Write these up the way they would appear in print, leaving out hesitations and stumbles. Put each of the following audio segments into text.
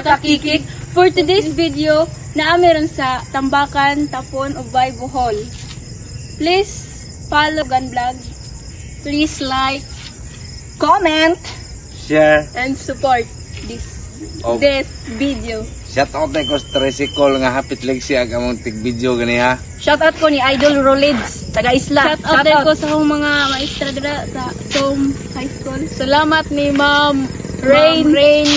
kakikik. For today's video, naamiran sa Tambakan, Tapon, Ubay, Bohol. Please follow Gun Vlog. Please like, comment, Share. and support this Oh. this video. Shout out na ko sa tricycle nga hapit lang siya among tig video gani ha. Shoutout ko ni Idol Rolids, taga Isla. Shoutout din ko sa akong mga maestra dira sa SOM High School. Salamat ni Ma'am Rain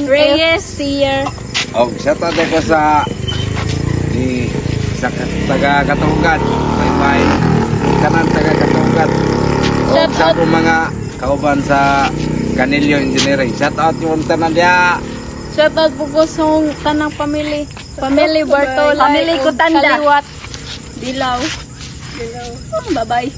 Reyes Seer. Oh, shout out na ko sa taga Katugan. Bye kanan taga Katugan. Oh, Shout sa out. akong mga kauban sa Canilio Engineering. Shout out yung tanan dia. Shoutout po ko sa akong tanang pamilya. Family Bartolay. Family Kutanda. Kaliwat. Dilaw. Bye-bye.